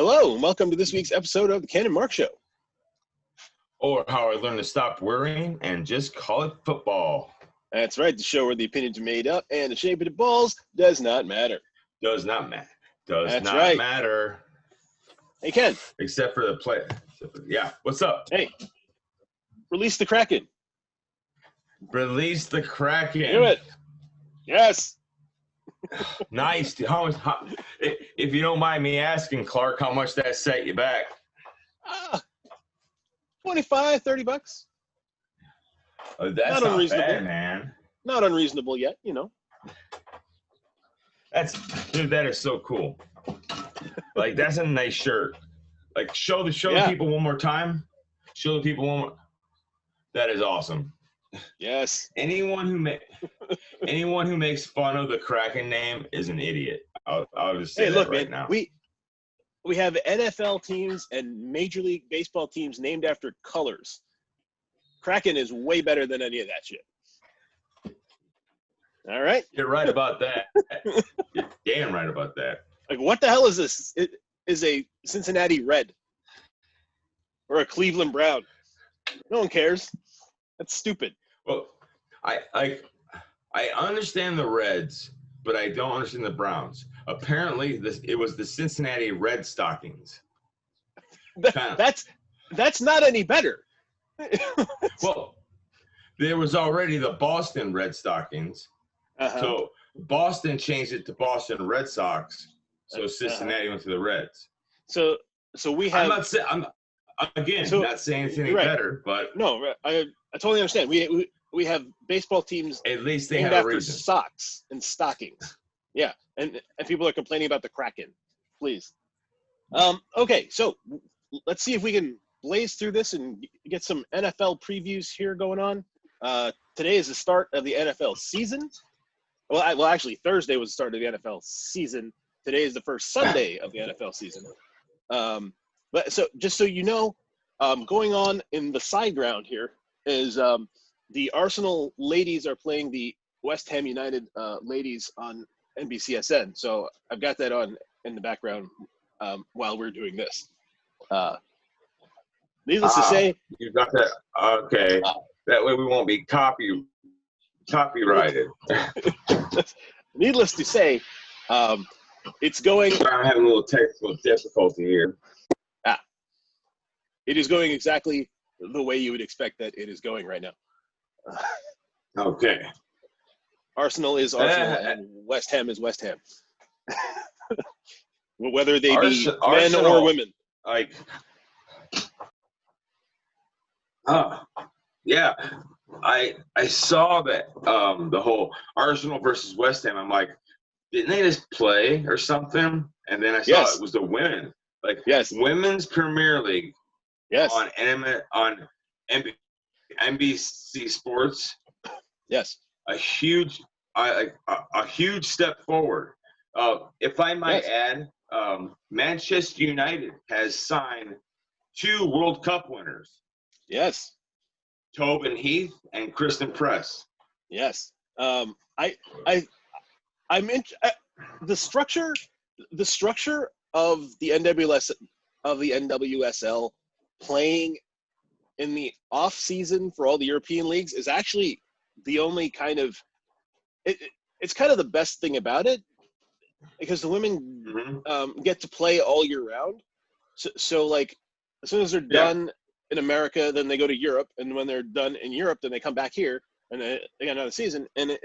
Hello, and welcome to this week's episode of the Ken and Mark Show. Or how I learned to stop worrying and just call it football. That's right, the show where the opinions are made up and the shape of the balls does not matter. Does not matter. That's right. Matter. Hey, Ken. Except for the play. Yeah, what's up? Hey, release the Kraken. Release the Kraken. Do it. Yes. Nice. If you don't mind me asking, Clark, how much that set you back? $25, $30. That's not unreasonable, bad, man. Not unreasonable yet, you know. Dude, that is so cool. Like, that's a nice shirt. Like, show the people one more time. Show the people one more. That is awesome. Yes. Anyone who makes fun of the Kraken name is an idiot. I'll just say that right now. We have NFL teams and Major League Baseball teams named after colors. Kraken is way better than any of that shit. All right? You're right about that. You're damn right about that. Like, what the hell is this? It is a Cincinnati Red or a Cleveland Brown. No one cares. That's stupid. Well, I understand the Reds, but I don't understand the Browns. Apparently, it was the Cincinnati Red Stockings. That's not any better. Well, there was already the Boston Red Stockings. So Boston changed it to Boston Red Sox. So Cincinnati went to the Reds. So we have. I'm not saying anything better, but no, I totally understand. We have baseball teams. At least they named have a after reason. Socks and stockings. Yeah, and people are complaining about the Kraken. Please. Okay, so let's see if we can blaze through this and get some NFL previews here going on. Today is the start of the NFL season. Well, actually, Thursday was the start of the NFL season. Today is the first Sunday of the NFL season. But so just so you know, going on in the side ground here is the Arsenal ladies are playing the West Ham United ladies on NBCSN. So I've got that on in the background while we're doing this. Needless to say, you got that. Okay, that way we won't be copyrighted. Needless to say, it's going. I'm having a little technical difficulty here. It is going exactly the way you would expect that it is going right now. Okay. Arsenal is Arsenal, and West Ham is West Ham. Whether they be men or women. Like, yeah. I saw that the whole Arsenal versus West Ham. I'm like, didn't they just play or something? And then I saw it was the women. Like, Women's Premier League. Yes. On NBC Sports. Yes. A huge step forward. If I might add, Manchester United has signed 2 World Cup winners. Yes. Tobin Heath and Kristen Press. Yes. I'm in the structure of the NWSL playing in the off season for all the European leagues is actually the only kind of it's kind of the best thing about it, because the women get to play all year round. So like, as soon as they're done in America, then they go to Europe, and when they're done in Europe, then they come back here and they got another season, and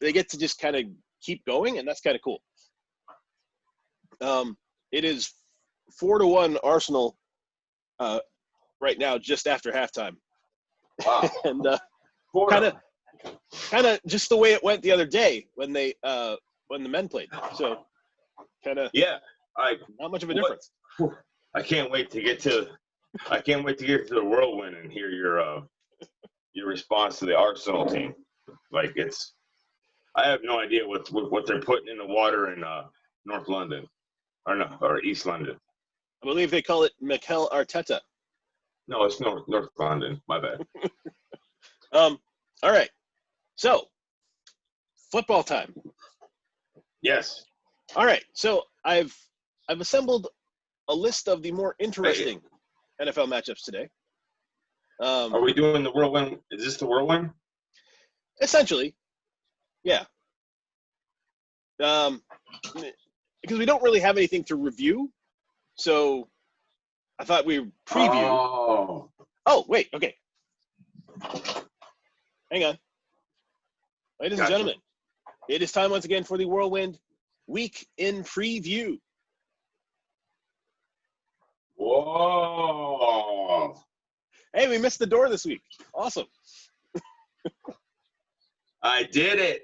they get to just kind of keep going, and that's kind of cool. It is 4-1 Arsenal right now, just after halftime. Wow. And kind of just the way it went the other day when the men played. So kind of not much of a difference. I can't wait to get to the whirlwind and hear your response to the Arsenal team. Like, I have no idea what they're putting in the water in North London or East London. I believe they call it Mikel Arteta. No, it's North London. My bad. All right. So, football time. Yes. All right. So I've assembled a list of the more interesting NFL matchups today. Are we doing the whirlwind? Is this the whirlwind? Essentially, yeah. Because we don't really have anything to review, so I thought we would preview. Oh, wait, okay. Hang on. Ladies and gentlemen, it is time once again for the Whirlwind Week in Preview. Whoa. Hey, we missed the door this week. Awesome. I did it.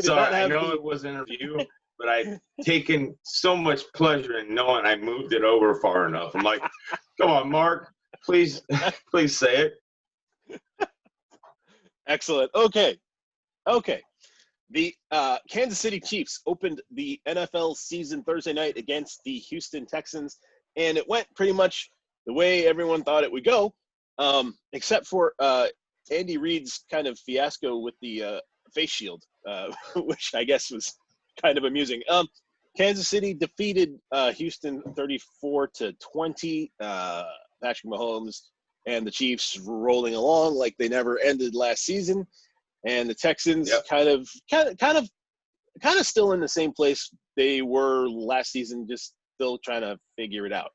Sorry, I know it was an interview, but I've taken so much pleasure in knowing I moved it over far enough. I'm like, come on, Mark, please say it. Excellent. Okay. The Kansas City Chiefs opened the NFL season Thursday night against the Houston Texans, and it went pretty much the way everyone thought it would go, except for Andy Reid's kind of fiasco with the face shield, which I guess was kind of amusing. Kansas City defeated Houston 34-20. Patrick Mahomes and the Chiefs rolling along like they never ended last season, and the Texans kind of still in the same place they were last season, just still trying to figure it out.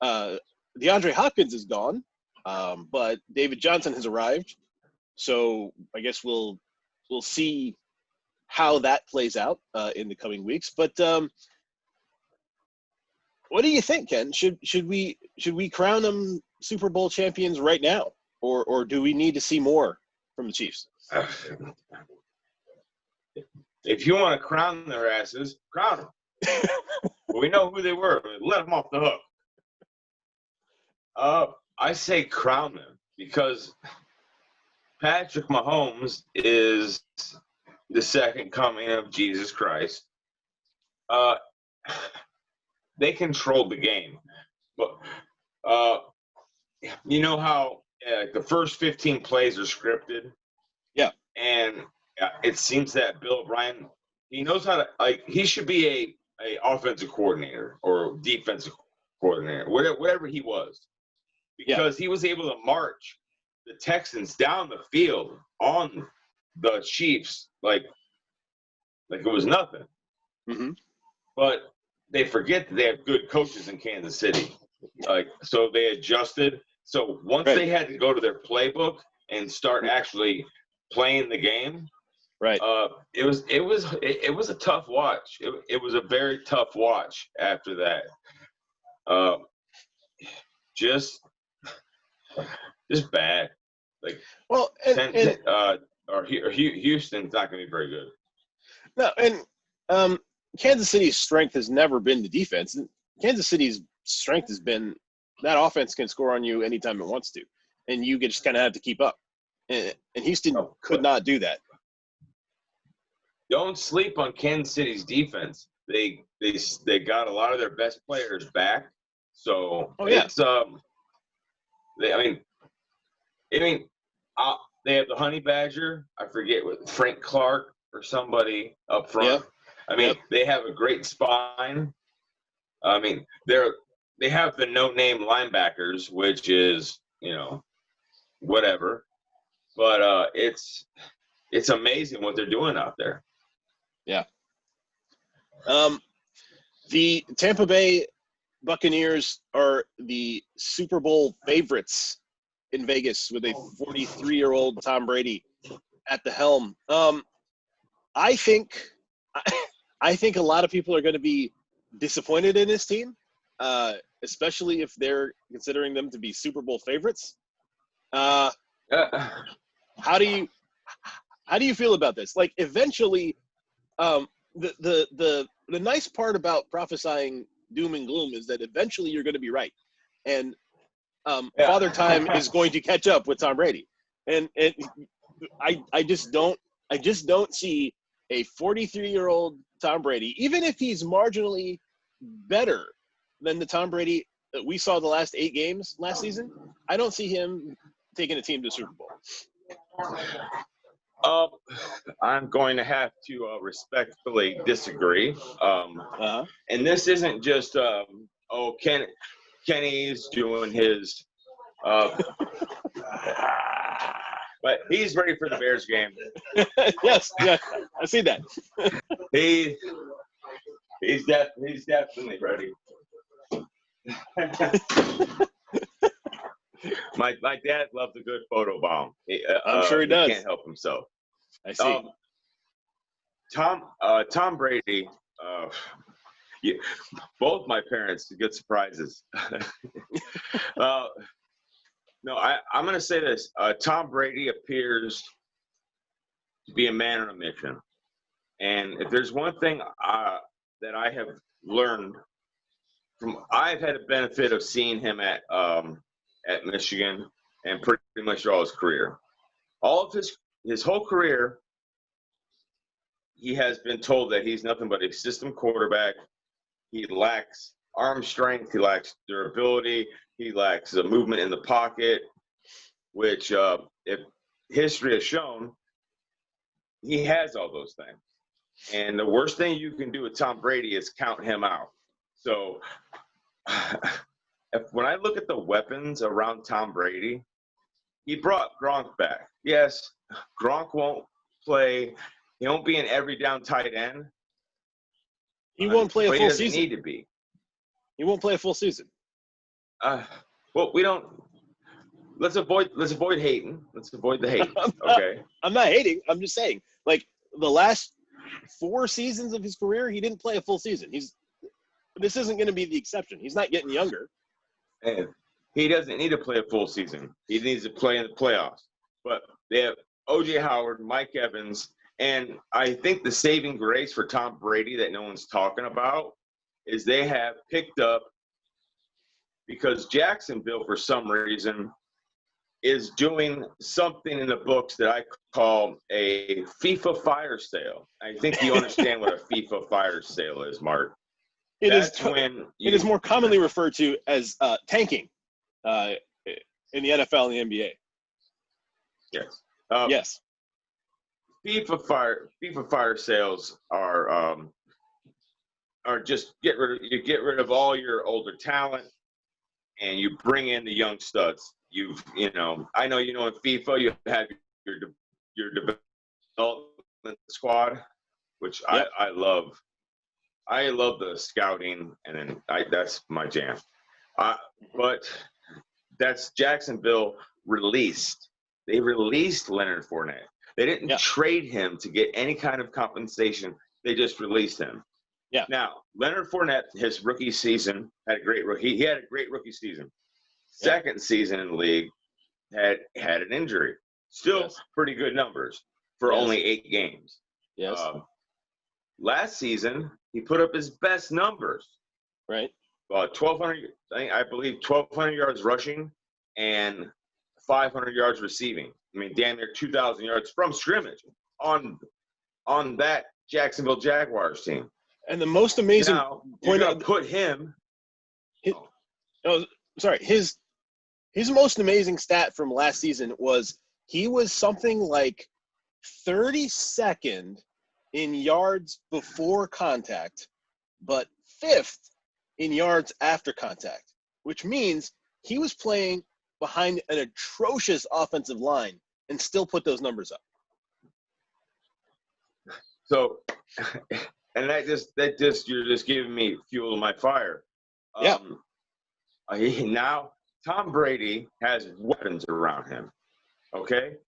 DeAndre Hopkins is gone, but David Johnson has arrived, so I guess we'll see how that plays out in the coming weeks. But what do you think, Ken? Should we crown them Super Bowl champions right now, or do we need to see more from the Chiefs? If you want to crown their asses, crown them. We know who they were. Let them off the hook. I say crown them because Patrick Mahomes is the second coming of Jesus Christ. They controlled the game, but you know how the first 15 plays are scripted. Yeah, and it seems that Bill O'Brien, he knows how to, he should be a offensive coordinator or defensive coordinator, whatever he was, because he was able to march the Texans down the field on the Chiefs like it was nothing. Mm-hmm. But they forget that they have good coaches in Kansas City. So they adjusted. So once they had to go to their playbook and start actually playing the game, it was a tough watch. It was a very tough watch after that. Just bad. Houston's not going to be very good. No, and Kansas City's strength has never been the defense. Kansas City's strength has been that offense can score on you anytime it wants to, and you just kind of have to keep up. And Houston could not do that. Don't sleep on Kansas City's defense. They got a lot of their best players back. So it's they have the Honey Badger. I forget what Frank Clark or somebody up front. Yeah. They have a great spine. They have the no-name linebackers, which is whatever. But it's amazing what they're doing out there. Yeah. The Tampa Bay Buccaneers are the Super Bowl favorites in Vegas with a 43-year-old Tom Brady at the helm. I think a lot of people are going to be disappointed in this team, especially if they're considering them to be Super Bowl favorites. How do you feel about this? Like, eventually, the nice part about prophesying doom and gloom is that eventually you're going to be right, and Father Time is going to catch up with Tom Brady, and I just don't see a 43-year-old Tom Brady, even if he's marginally better than the Tom Brady that we saw the last 8 games last season. I don't see him taking a team to the Super Bowl. Um, I'm going to have to respectfully disagree. And this isn't just Kenny's doing his, but he's ready for the Bears game. Yes, yeah, I see that. He's definitely ready. My dad loved a good photo bomb. I'm sure he does. He can't help himself. I see. Tom Brady. Yeah, both my parents, good surprises. No, I'm going to say this. Tom Brady appears to be a man on a mission. And if there's one thing that I have learned I've had the benefit of seeing him at Michigan and pretty much all his career. All of his whole career, he has been told that he's nothing but a system quarterback. He lacks arm strength. He lacks durability. He lacks the movement in the pocket, which, if history has shown, he has all those things. And the worst thing you can do with Tom Brady is count him out. So when I look at the weapons around Tom Brady, he brought Gronk back. Yes, Gronk won't play. He won't be an every down tight end. He won't play a full season. He doesn't need to be. He won't play a full season. Well, we don't. Let's avoid hating. Let's avoid the hate. Okay. I'm not hating. I'm just saying, like, the last 4 seasons of his career, he didn't play a full season. This isn't going to be the exception. He's not getting younger. And he doesn't need to play a full season. He needs to play in the playoffs. But they have O.J. Howard, Mike Evans, and I think the saving grace for Tom Brady that no one's talking about is they have picked up, because Jacksonville, for some reason, is doing something in the books that I call a FIFA fire sale. I think you understand what a FIFA fire sale is, Mark. It is more commonly referred to as tanking in the NFL and the NBA. Yes. Yes. FIFA fire sales are just get rid of all your older talent and you bring in the young studs. I know in FIFA you have your development squad, which yep. I love. I love the scouting, and then that's my jam. But that's Jacksonville released. They released Leonard Fournette. They didn't trade him to get any kind of compensation. They just released him. Yeah. Now, Leonard Fournette, his rookie season, had a great rookie. He had a great rookie season. Second season in the league, had an injury. Still pretty good numbers for only 8 games. Yes. Last season, he put up his best numbers. Right. 1,200, I believe 1,200 yards rushing and 500 yards receiving. I mean, damn near 2,000 yards from scrimmage on that Jacksonville Jaguars team. And the most amazing point to put him. His most amazing stat from last season was he was something like 32nd in yards before contact, but 5th in yards after contact, which means he was playing behind an atrocious offensive line and still put those numbers up. So, and that just you're just giving me fuel to my fire. Now Tom Brady has weapons around him, okay?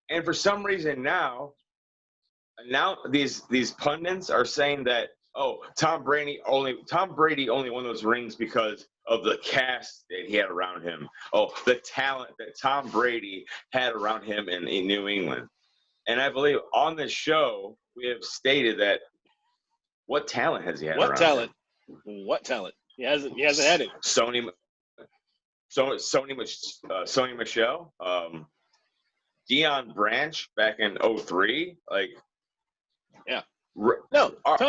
And for some reason now these pundits are saying that, Tom Brady only won those rings because of the cast that he had around him. The talent that Tom Brady had around him in New England. And I believe on this show we have stated that what talent has he had around him? What talent? He hasn't had it. Sony Michel, Deion Branch back in 2003, Tom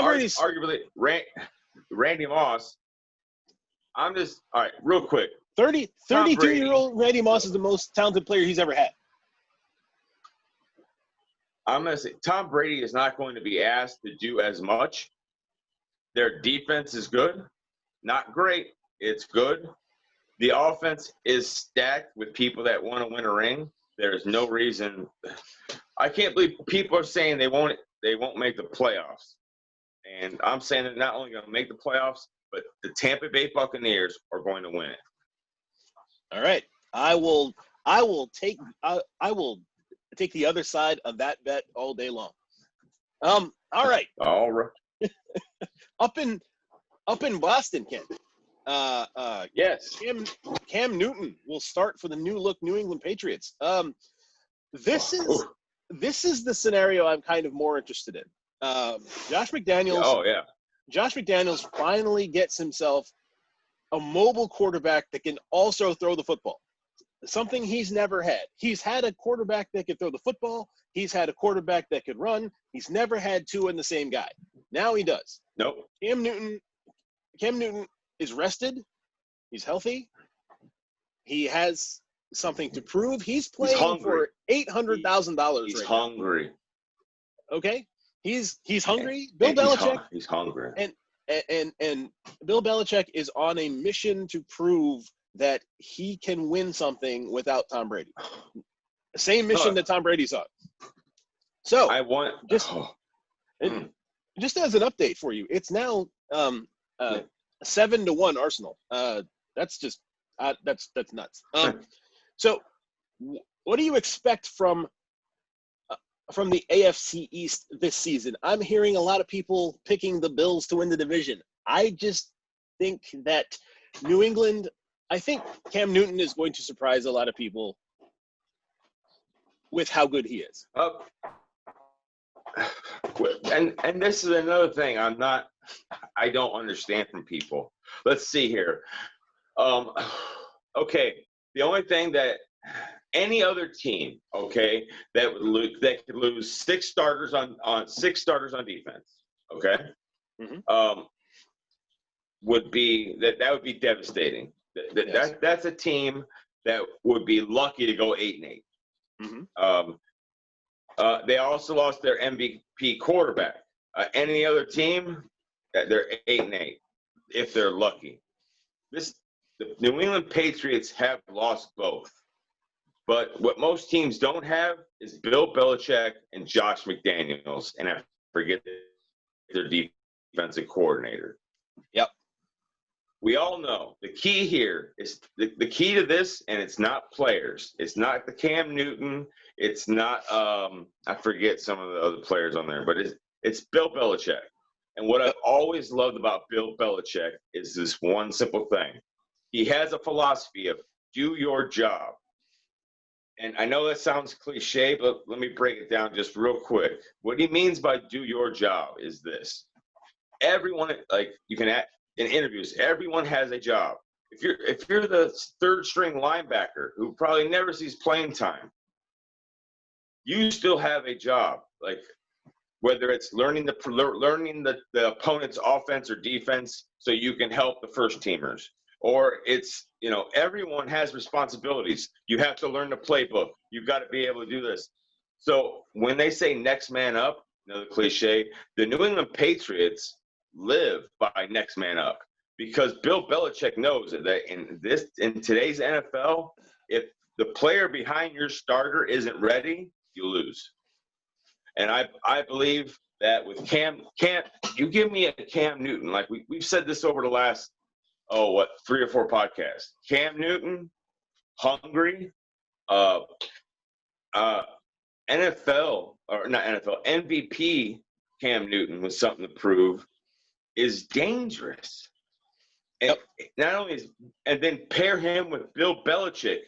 Brady's arguably Randy Moss. I'm just all right, real quick. 32-year-old Randy Moss is the most talented player he's ever had. I'm going to say Tom Brady is not going to be asked to do as much. Their defense is good. Not great. It's good. The offense is stacked with people that want to win a ring. There's no reason. I can't believe people are saying they won't make the playoffs. And I'm saying they're not only going to make the playoffs, but the Tampa Bay Buccaneers are going to win it. All right. I will take the other side of that bet all day long. All right. All right. Up in Boston, Ken. Yes. Cam Newton will start for the new look New England Patriots. This is the scenario I'm kind of more interested in. Josh McDaniels. Oh yeah. Josh McDaniels finally gets himself a mobile quarterback that can also throw the football. Something he's never had. He's had a quarterback that could throw the football. He's had a quarterback that could run. He's never had two in the same guy. Now he does. Nope. Cam Newton is rested. He's healthy. He has something to prove. He's playing for $800,000. He's right hungry. now. Okay. He's hungry. Bill Belichick. He's hungry. And Bill Belichick is on a mission to prove that he can win something without Tom Brady. Same mission that Tom Brady's on. So I want just as an update for you, it's now 7-1 Arsenal. That's just that's nuts. So what do you expect from the AFC East this season? I'm hearing a lot of people picking the Bills to win the division. I just think that New England, I think Cam Newton is going to surprise a lot of people with how good he is. And this is another thing I don't understand from people. Let's see here. Okay, the only thing that any other team, okay, that could lose six starters on defense, okay, would be that would be devastating. That's a team that would be lucky to go 8-8. They also lost their MVP quarterback. Any other team, they're 8-8 if they're lucky. The New England Patriots have lost both. But what most teams don't have is Bill Belichick and Josh McDaniels, and I forget their defensive coordinator. Yep. We all know the key here is the key to this, and it's not players. It's not the Cam Newton. It's not I forget some of the other players on there, but it's Bill Belichick. And what I've always loved about Bill Belichick is this one simple thing. He has a philosophy of do your job. And I know that sounds cliche, but let me break it down just real quick. What he means by do your job is this. Everyone, like you can in interviews, everyone has a job. If you're the third string linebacker who probably never sees playing time, you still have a job. Like whether it's learning the opponent's offense or defense so you can help the first teamers, or it's, everyone has responsibilities. You have to learn the playbook. You've got to be able to do this. So when they say next man up, the cliche, the New England Patriots live by next man up, because Bill Belichick knows that in today's NFL, if the player behind your starter isn't ready, you lose. And I believe that with Cam, you give me a Cam Newton, like we've said this over the last 3 or 4 podcasts. Cam Newton, hungry, NFL or not NFL, MVP Cam Newton with something to prove is dangerous. And not only and then pair him with Bill Belichick,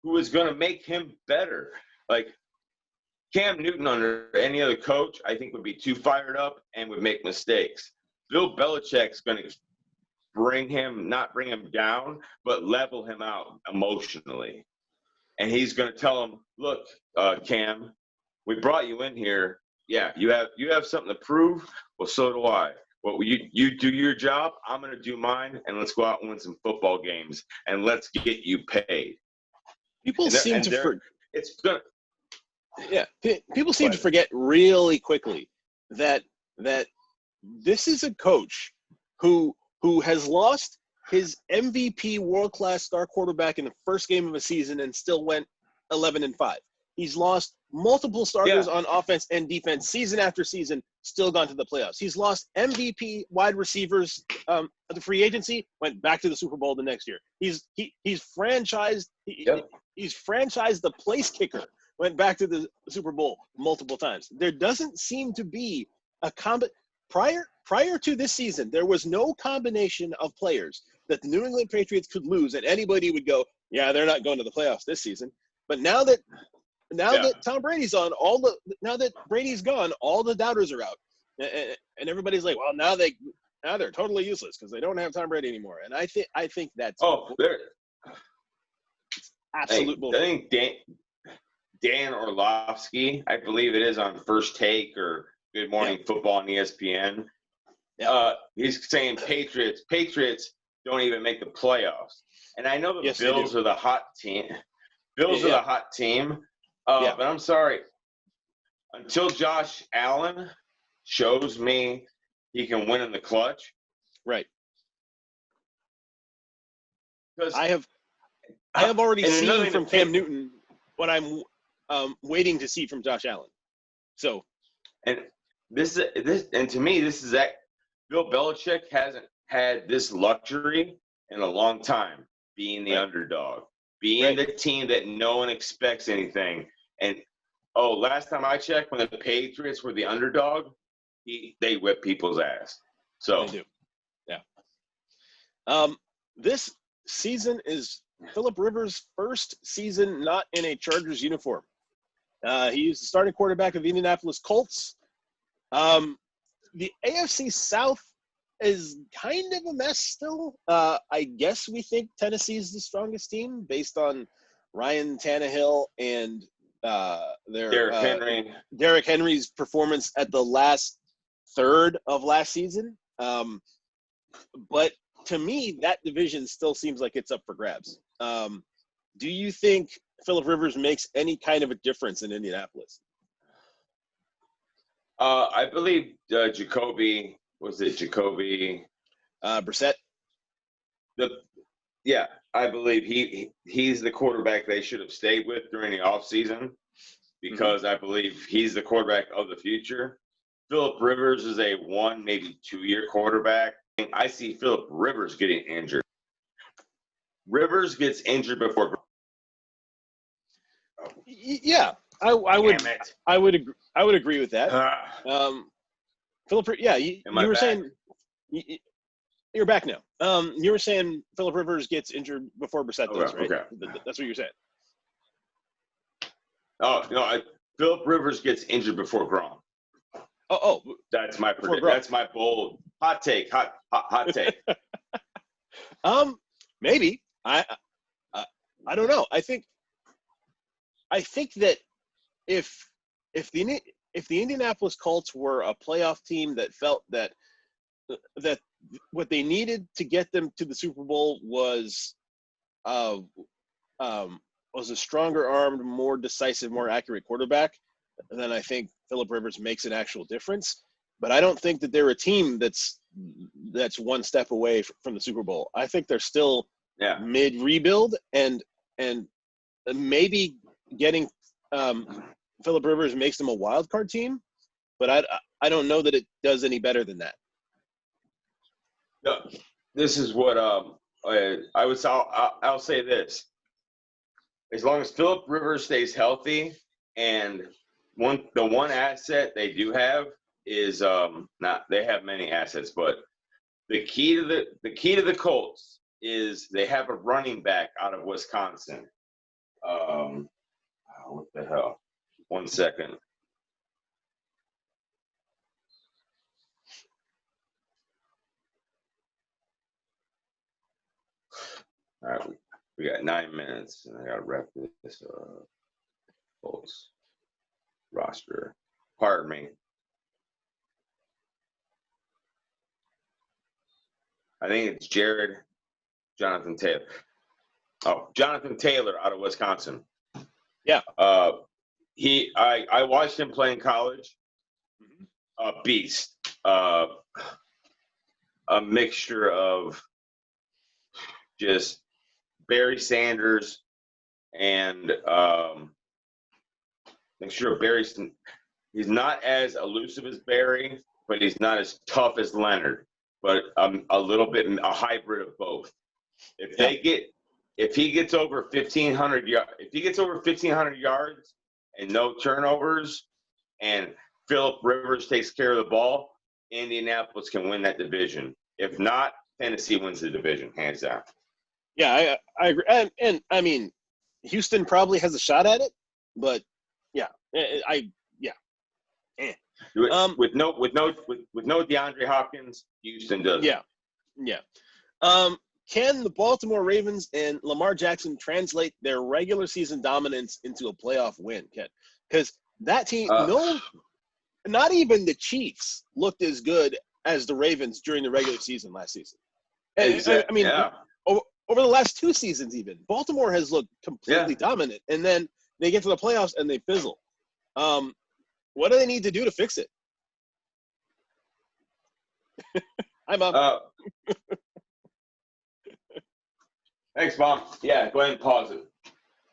who is going to make him better. Like Cam Newton under any other coach, I think would be too fired up and would make mistakes. Bill Belichick's going to not bring him down, but level him out emotionally. And he's going to tell him, look, Cam, we brought you in here. Yeah, you have something to prove. Well, so do I. Well, you do your job. I'm going to do mine, and let's go out and win some football games, and let's get you paid. People seem to forget. It's going Yeah, people seem to But forget really quickly that this is a coach who has lost his MVP world-class star quarterback in the first game of a season and still went 11-5. He's lost multiple starters on offense and defense season after season, still gone to the playoffs. He's lost MVP wide receivers at the free agency, went back to the Super Bowl the next year. He's franchised he's franchised the place kicker, went back to the Super Bowl multiple times. There doesn't seem to be a prior to this season, there was no combination of players that the New England Patriots could lose and anybody would go, yeah, they're not going to the playoffs this season. But now that Tom Brady's on, now that Brady's gone, all the doubters are out, and everybody's like, well, now they're totally useless because they don't have Tom Brady anymore. And I think that's absolute bullshit. I think Dan Orlovsky, I believe it is on First Take or Good Morning Football on ESPN. He's saying Patriots don't even make the playoffs, and I know the Bills are the hot team. Bills are the hot team. But I'm sorry. Until Josh Allen shows me he can win in the clutch. Right. Because I have already seen from Cam Newton what I'm waiting to see from Josh Allen. So, and to me, this is that Bill Belichick hasn't had this luxury in a long time, being the underdog, being the team that no one expects anything. And last time I checked, when the Patriots were the underdog, they whipped people's ass. So they do. Yeah. This season is Phillip Rivers' first season not in a Chargers uniform. He was the starting quarterback of the Indianapolis Colts. The AFC South is kind of a mess still. I guess we think Tennessee is the strongest team based on Ryan Tannehill and Derrick Henry's performance at the last third of last season. But to me, that division still seems like it's up for grabs. Do you think Phillip Rivers makes any kind of a difference in Indianapolis? I believe Jacoby Brissett? I believe he's the quarterback they should have stayed with during the offseason because I believe he's the quarterback of the future. Phillip Rivers is a 1, maybe 2-year quarterback. I see Phillip Rivers getting injured. Rivers gets injured before. Yeah, I would agree with that. Phillip, you were saying you're back now. You were saying Phillip Rivers gets injured before Brissett does, right? Okay. That's what you're saying. Oh no, Phillip Rivers gets injured before Gronk. Oh, that's my prediction. That's my bold hot take. Hot take. Maybe I don't know. I think that if the Indianapolis Colts were a playoff team that felt that what they needed to get them to the Super Bowl was a stronger armed, more decisive, more accurate quarterback, then I think Phillip Rivers makes an actual difference. But I don't think that they're a team that's one step away from the Super Bowl. I think they're still mid rebuild, and maybe getting Phillip Rivers makes them a wild card team, but I don't know that it does any better than that. No, this is what I'll say this: as long as Phillip Rivers stays healthy, and the one asset they do have is they have many assets, but the key to the Colts is they have a running back out of Wisconsin. What the hell? 1 second. All right, we got 9 minutes, and I got to wrap this Colts roster. Pardon me. I think it's Jonathan Taylor. Oh, Jonathan Taylor out of Wisconsin. Yeah. I watched him play in college. A beast. A mixture of just Barry Sanders and mixture of Barry. He's not as elusive as Barry, but he's not as tough as Leonard. But a little bit a hybrid of both. If he gets over 1,500 yards and no turnovers, and Phillip Rivers takes care of the ball, Indianapolis can win that division. If not, Tennessee wins the division, hands down. Yeah, I agree. And I mean, Houston probably has a shot at it, but yeah, With no DeAndre Hopkins, Houston does. Yeah. Can the Baltimore Ravens and Lamar Jackson translate their regular season dominance into a playoff win, Ken? Because that team, not even the Chiefs looked as good as the Ravens during the regular season last season. I mean, over the last 2 seasons even, Baltimore has looked completely dominant, and then they get to the playoffs and they fizzle. What do they need to do to fix it? Hi, Mom. Thanks, Mom. Yeah, go ahead and pause it.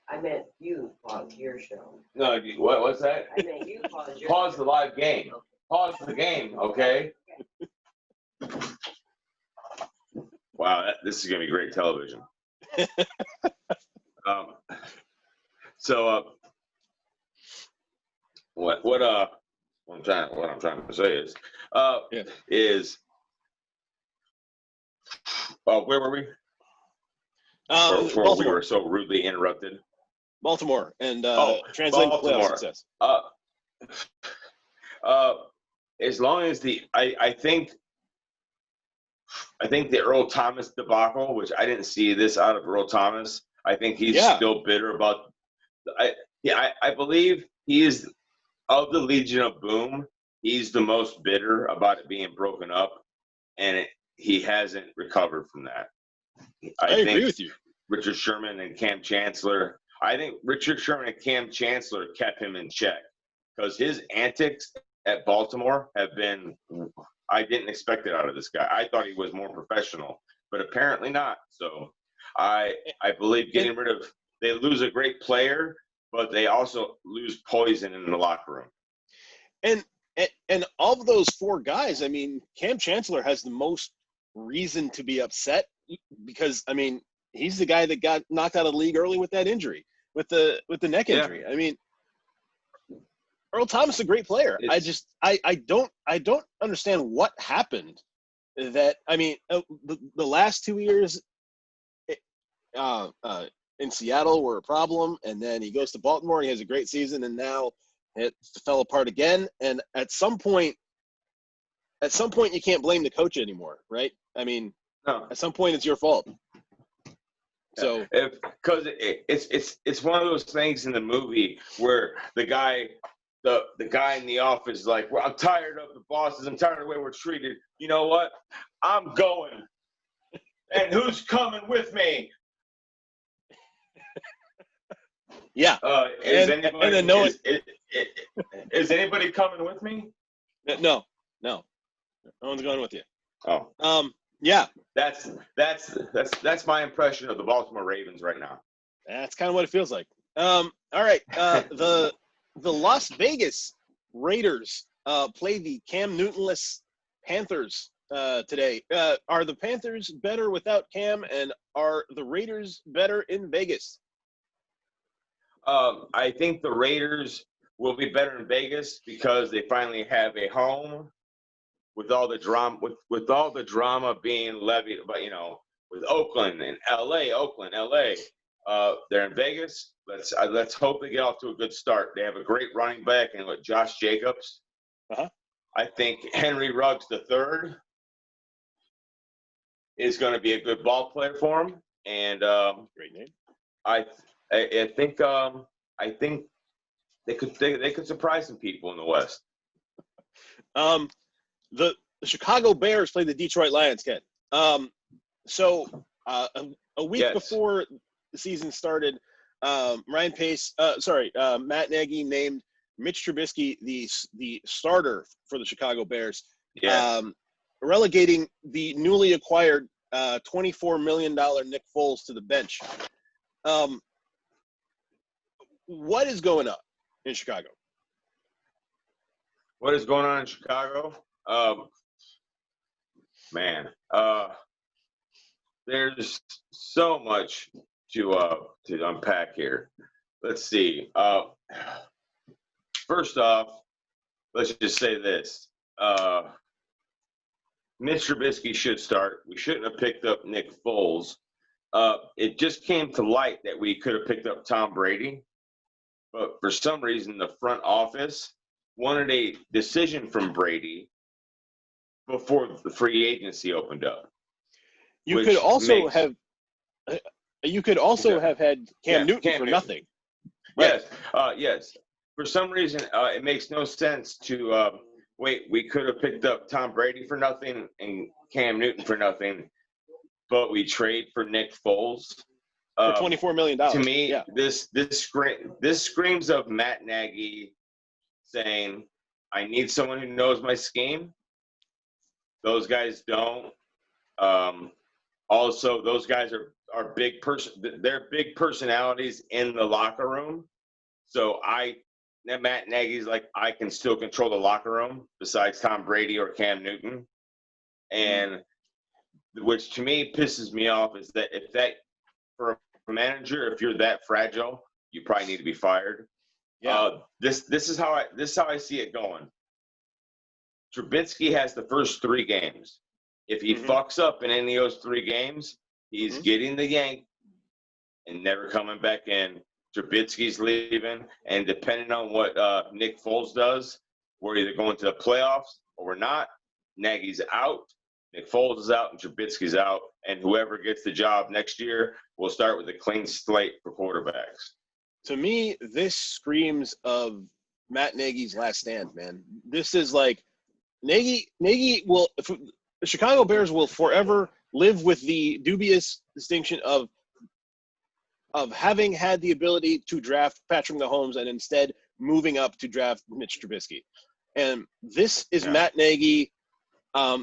I meant you pause your show. No, what's that? I meant you pause your Pause show. the live game. Pause the game, okay? Wow, this is gonna be great television. What I'm trying to say is where were we? Before we were so rudely interrupted. Baltimore and translating Baltimore. playoff success. As long as I think the Earl Thomas debacle, which I didn't see this out of Earl Thomas. I think he's still bitter about. I believe he is of the Legion of Boom. He's the most bitter about it being broken up, and he hasn't recovered from that. I agree with you. Richard Sherman and Cam Chancellor. I think Richard Sherman and Cam Chancellor kept him in check because his antics at Baltimore have been. I didn't expect it out of this guy. I thought he was more professional, but apparently not. So I believe getting rid of. They lose a great player, but they also lose poison in the locker room. And of those 4 guys, I mean, Cam Chancellor has the most reason to be upset because, I mean, he's the guy that got knocked out of the league early with that injury, with the neck injury. I mean, Earl Thomas is a great player. I don't understand what happened. That I mean, the last 2 years in Seattle were a problem, and then he goes to Baltimore and he has a great season, and now it fell apart again. And at some point you can't blame the coach anymore, right? I mean, no. At some point it's your fault. So because it's one of those things in the movie where the guy in the office is like, well, I'm tired of the bosses. I'm tired of the way we're treated. You know what? I'm going. And who's coming with me? Yeah. Is anybody coming with me? No. No one's going with you. Oh. Yeah. That's my impression of the Baltimore Ravens right now. That's kind of what it feels like. All right. The Las Vegas Raiders play the Cam Newton-less Panthers today. Are the Panthers better without Cam, and are the Raiders better in Vegas? I think the Raiders will be better in Vegas because they finally have a home with all the drama, with all the drama being levied, but with Oakland and Oakland, LA. They're in Vegas. Let's hope they get off to a good start. They have a great running back and Josh Jacobs. I think Henry Ruggs III is going to be a good ball player for him, and great name. I think they could surprise some people in the West. The Chicago Bears play the Detroit Lions, Ken. So a week before the season started, Matt Nagy named Mitch Trubisky the starter for the Chicago Bears, Yeah. relegating the newly acquired $24 million Nick Foles to the bench. What is going on in Chicago? What is going on in Chicago? Man, there's so much to unpack here. Let's see. First off, let's just say this. Mitch Trubisky should start. We shouldn't have picked up Nick Foles. It just came to light that we could have picked up Tom Brady, but for some reason the front office wanted a decision from Brady before the free agency opened up. You could also have had Cam Newton for nothing. Right. Yes. For some reason, it makes no sense to wait. We could have picked up Tom Brady for nothing and Cam Newton for nothing, but we trade for Nick Foles for $24 million. To me, this screams of Matt Nagy saying, "I need someone who knows my scheme." Those guys don't. Also, those guys are they're big personalities in the locker room. So Matt Nagy's like, I can still control the locker room besides Tom Brady or Cam Newton. And which to me pisses me off is that for a manager, if you're that fragile, you probably need to be fired. Yeah. This is how I see it going. Trubisky has the first 3 games. If he fucks up in any of those 3 games, he's getting the yank and never coming back in. Trubisky's leaving, and depending on what Nick Foles does, we're either going to the playoffs or we're not. Nagy's out, Nick Foles is out, and Trubisky's out, and whoever gets the job next year will start with a clean slate for quarterbacks. To me, this screams of Matt Nagy's last stand, man. This is like Nagy will – the Chicago Bears will forever live with the dubious distinction of having had the ability to draft Patrick Mahomes and instead moving up to draft Mitch Trubisky. And this is Matt Nagy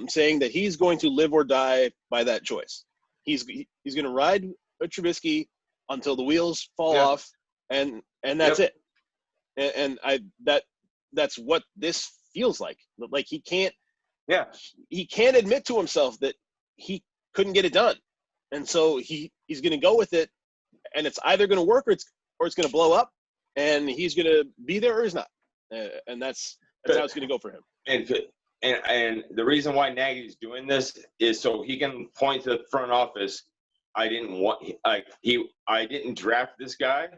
saying that he's going to live or die by that choice. He's going to ride Trubisky until the wheels fall off, and that's it. And that's what this feels like. Like he can't admit to himself that he couldn't get it done. And so he's going to go with it. And it's either going to work or it's going to blow up, and he's going to be there or he's not, and that's how it's going to go for him. And the reason why Nagy's doing this is so he can point to the front office. I didn't draft this guy.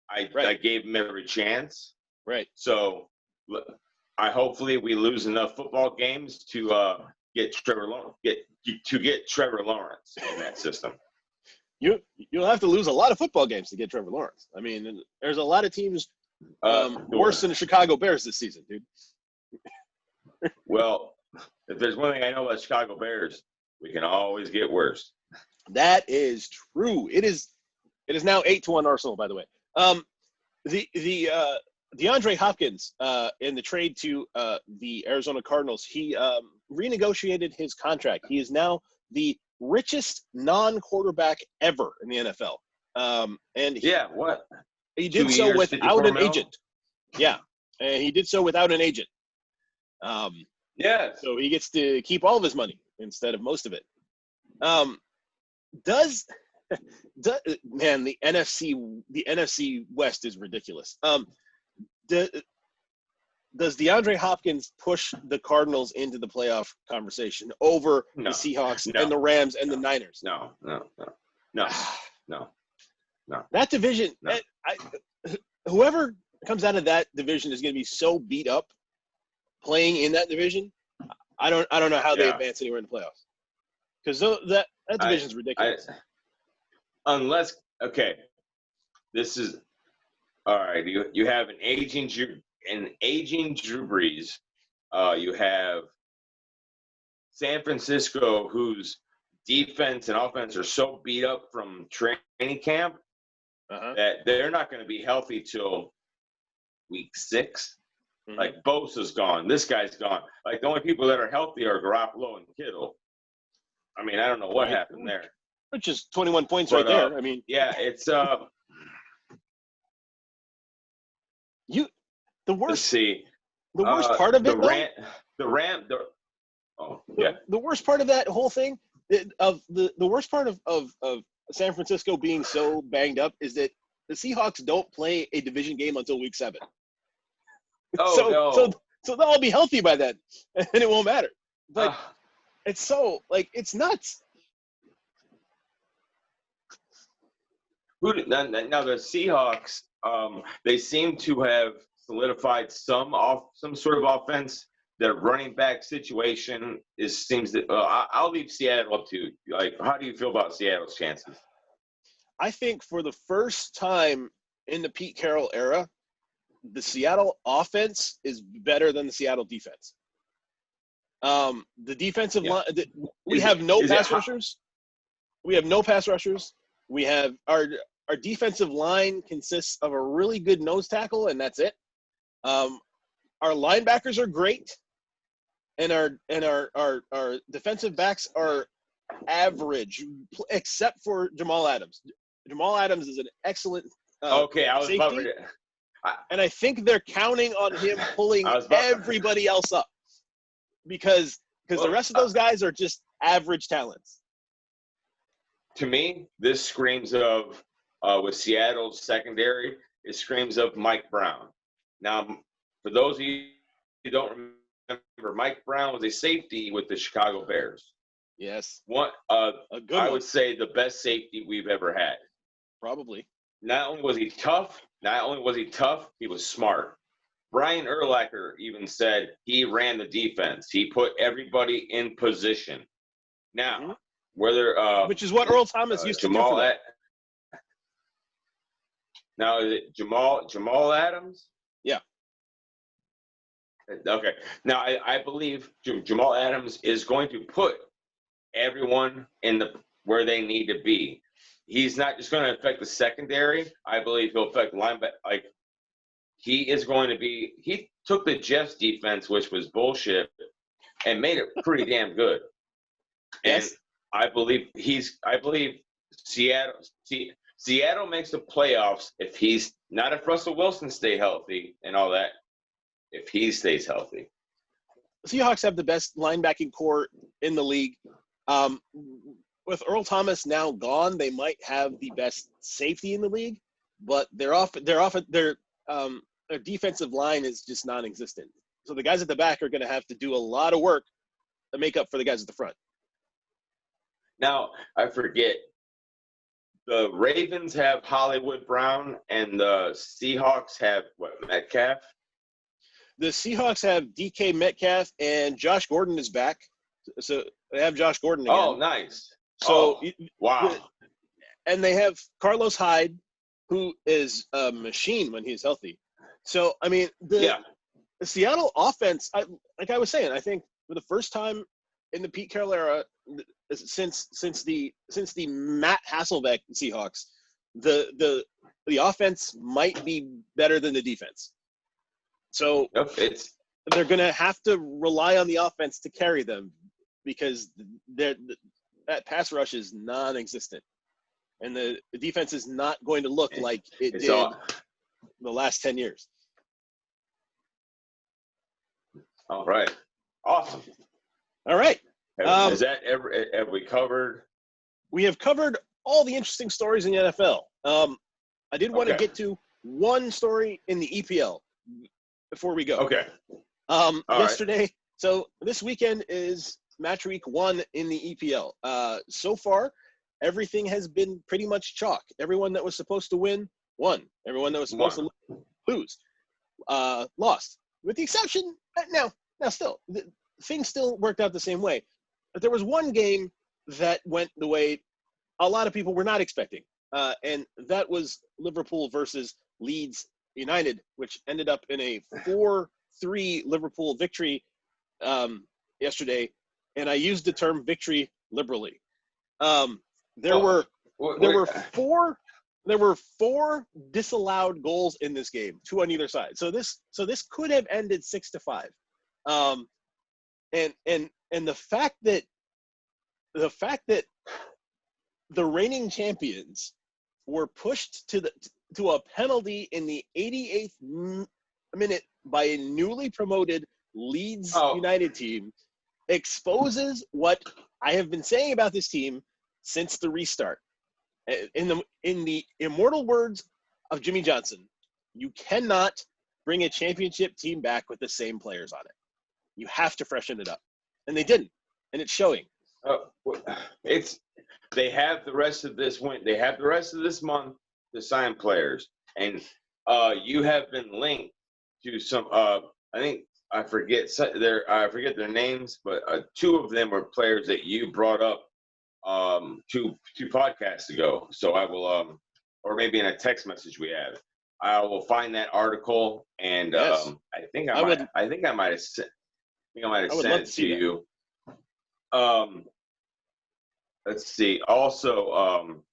I gave him every chance. Right. So hopefully we lose enough football games to get Trevor Lawrence in that system. You'll have to lose a lot of football games to get Trevor Lawrence. I mean, there's a lot of teams worse than the Chicago Bears this season, dude. Well, if there's one thing I know about Chicago Bears, we can always get worse. That is true. It is now 8-1 Arsenal, by the way. The DeAndre Hopkins in the trade to the Arizona Cardinals, he renegotiated his contract. He is now the richest non-quarterback ever in the NFL. And he did so without an agent. Yeah, and he did so without an agent. So he gets to keep all of his money instead of most of it. Does man, the NFC West is ridiculous. Does DeAndre Hopkins push the Cardinals into the playoff conversation over the Seahawks and the Rams and the Niners? No. That division, whoever comes out of that division is going to be so beat up playing in that division. I don't know how they advance anywhere in the playoffs, because that division is ridiculous. This is all right. You have an aging Drew Brees. You have San Francisco, whose defense and offense are so beat up from training camp that they're not going to be healthy till week 6. Mhm. Like Bosa's gone, this guy's gone. Like the only people that are healthy are Garoppolo and Kittle. I mean, I don't know what Right. happened there. Which is 21 points But, right there. I mean, yeah, it's the let's worst see. the worst part of the it though, the worst part of that whole thing, the worst part of San Francisco being so banged up is that the Seahawks don't play a division game until week 7. So they'll all be healthy by then, and it won't matter. But it's so it's nuts. Now the Seahawks, they seem to have solidified some sort of offense. Their running back situation seems that I'll leave Seattle up to. Like, how do you feel about Seattle's chances? I think for the first time in the Pete Carroll era, the Seattle offense is better than the Seattle defense. The defensive line, we have no pass rushers. We have no pass rushers. We have our defensive line consists of a really good nose tackle, and that's it. Our linebackers are great, and our defensive backs are average, except for Jamal Adams. Jamal Adams is an excellent safety, and I think they're counting on him pulling everybody else up because the rest of those guys are just average talents. To me, this screams of with Seattle's secondary, it screams of Mike Brown. Now, for those of you who don't remember, Mike Brown was a safety with the Chicago Bears. Yes. I would say the best safety we've ever had. Probably. Not only was he tough, he was smart. Brian Urlacher even said he ran the defense. He put everybody in position. Now, whether which is what Earl Thomas used to do for that. Now, is it Jamal Adams? Yeah. Okay. Now, I believe Jamal Adams is going to put everyone in where they need to be. He's not just going to affect the secondary. I believe he'll affect linebacker. Like, he is going to be – he took the Jets defense, which was bullshit, and made it pretty damn good. Yes. And I believe Seattle makes the playoffs if Russell Wilson stay healthy and all that, if he stays healthy. Seahawks have the best linebacking core in the league. With Earl Thomas now gone, they might have the best safety in the league, but their defensive line is just non-existent. So the guys at the back are going to have to do a lot of work to make up for the guys at the front. Now, I forget. The Ravens have Hollywood Brown, and the Seahawks have Metcalf? The Seahawks have DK Metcalf, and Josh Gordon is back. So they have Josh Gordon again. Oh, nice. So wow. And they have Carlos Hyde, who is a machine when he's healthy. So, I mean, the Seattle offense, like I was saying, I think for the first time in the Pete Carroll era, since the Matt Hasselbeck Seahawks, the offense might be better than the defense. So they're going to have to rely on the offense to carry them because that pass rush is non-existent, and the defense is not going to look like it did the last 10 years. All right, awesome. All right. Have we covered? We have covered all the interesting stories in the NFL. I did want to get to one story in the EPL before we go. Okay. Yesterday, right. So this weekend is match week 1 in the EPL. So far, everything has been pretty much chalk. Everyone that was supposed to win won. Everyone that was supposed to lose lost. With the exception, now still, things still worked out the same way. But there was one game that went the way a lot of people were not expecting, and that was Liverpool versus Leeds United, which ended up in a 4-3 Liverpool victory yesterday. And I used the term victory liberally. There were 4 There were 4 disallowed goals in this game, 2 on either side. So this could have ended 6-5. And the fact that the reigning champions were pushed to a penalty in the 88th minute by a newly promoted Leeds United team exposes what I have been saying about this team since the restart. In the immortal words of Jimmy Johnson, you cannot bring a championship team back with the same players on it. You have to freshen it up, and they didn't, and it's showing. They have the rest of this They have the rest of this month to sign players, and you have been linked to some. I forget their names, but 2 of them were players that you brought up 2 podcasts ago. So I will, or maybe in a text message we had, I will find that article, and yes. I think I might have sent it to you. Let's see. Also,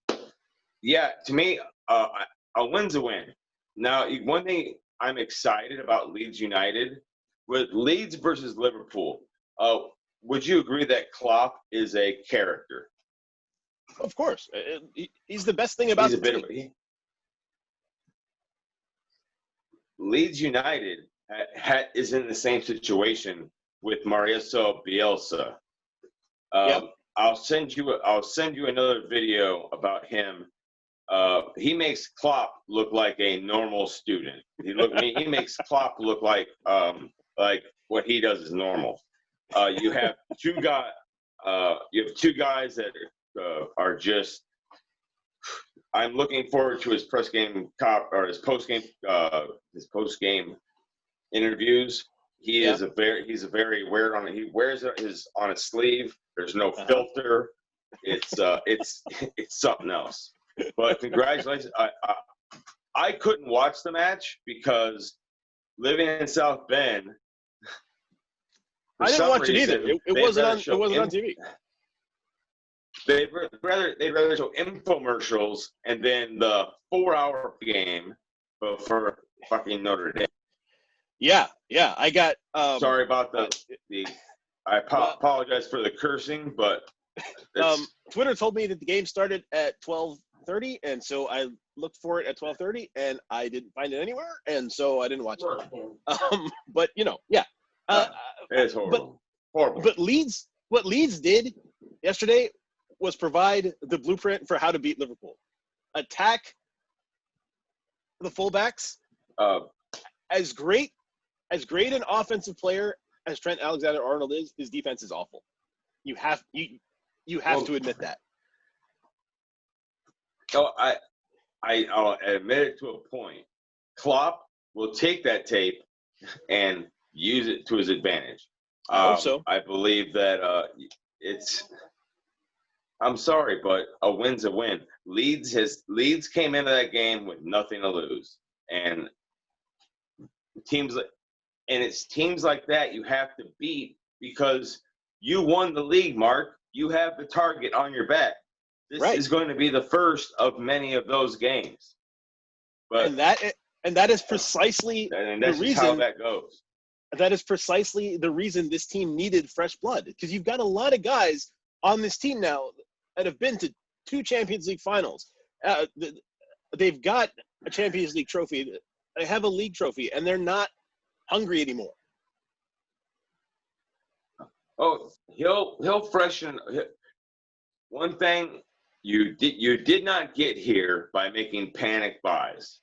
to me, a win's a win. Now, one thing I'm excited about Leeds United, with Leeds versus Liverpool, would you agree that Klopp is a character? Of course. He's the best thing about the team. Leeds United is in the same situation with Mauricio Bielsa. Yep. I'll send you another video about him. He makes Klopp look like a normal student. He makes Klopp look like what he does is normal. You have 2 guys. You have 2 guys that are just. I'm looking forward to his post game interviews. He's a very weird on. He wears his on his sleeve. There's no filter. It's something else. But congratulations. I couldn't watch the match because living in South Bend. I didn't watch it either. It wasn't on TV. They'd rather show infomercials and then the 4-hour game for fucking Notre Dame. Yeah. I got. Sorry about the. I apologize for the cursing, but Twitter told me that the game started at 12:30, and so I looked for it at 12:30, and I didn't find it anywhere, and so I didn't watch it. But it's horrible. Horrible. But what Leeds did yesterday was provide the blueprint for how to beat Liverpool. Attack the fullbacks. As great an offensive player as Trent Alexander-Arnold is, his defense is awful. You have to admit that. I'll admit it to a point. Klopp will take that tape and use it to his advantage. I hope so. I believe that I'm sorry, but a win's a win. Leeds came into that game with nothing to lose, and it's teams like that you have to beat because you won the league, Mark. You have the target on your back. This is going to be the first of many of those games. But and that is precisely the reason how that goes. That is precisely the reason this team needed fresh blood, because you've got a lot of guys on this team now that have been to 2 Champions League finals. They've got a Champions League trophy. They have a league trophy, and they're not hungry anymore. Oh, he'll freshen. One thing you did not get here by making panic buys.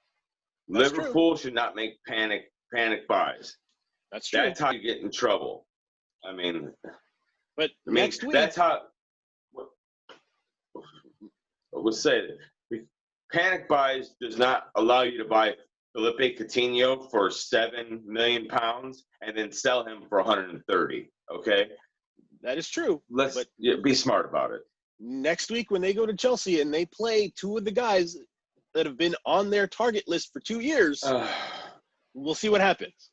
That's Liverpool true. should not make panic buys. That's true. That's how you get in trouble. Next week, that's how. We'll say it. Panic buys does not allow you to buy Felipe Coutinho for £7 million and then sell him for 130. Okay, that is true. Let's be smart about it. Next week, when they go to Chelsea and they play 2 of the guys that have been on their target list for 2 years, we'll see what happens.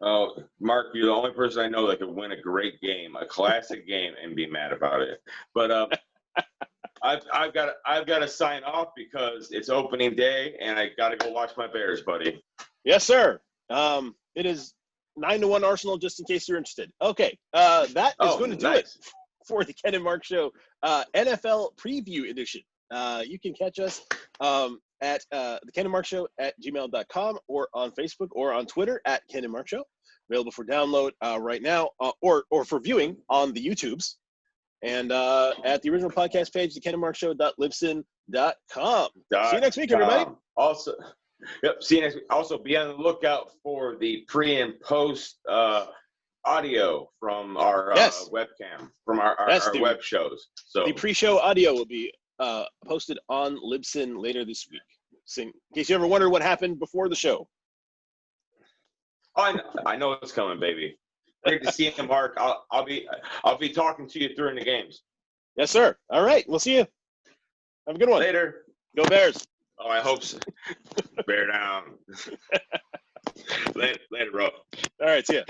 Oh, Mark, you're the only person I know that could win a great game, a classic game, and be mad about it. But I've got to sign off because it's opening day and I got to go watch my Bears, buddy. Yes, sir. It is 9-1 Arsenal, just in case you're interested. Okay, that is going to do it for the Ken and Mark Show NFL Preview Edition. You can catch us at the Ken and Mark Show at gmail.com or on Facebook or on Twitter at Ken and Mark Show. Available for download right now or for viewing on the YouTubes. And at the original podcast page, the kenandmarkshow.libsyn.com. See you next week, everybody. Also, yep. See you next week. Also, be on the lookout for the pre and post audio from our webcam, from our web shows. So the pre-show audio will be posted on Libsyn later this week. So in case you ever wonder what happened before the show. Oh, I know it's coming, baby. Great to see you, Mark. I'll be talking to you during the games. Yes, sir. All right. We'll see you. Have a good one. Later. Go Bears. Oh, I hope so. Bear down. Later, bro. All right. See ya.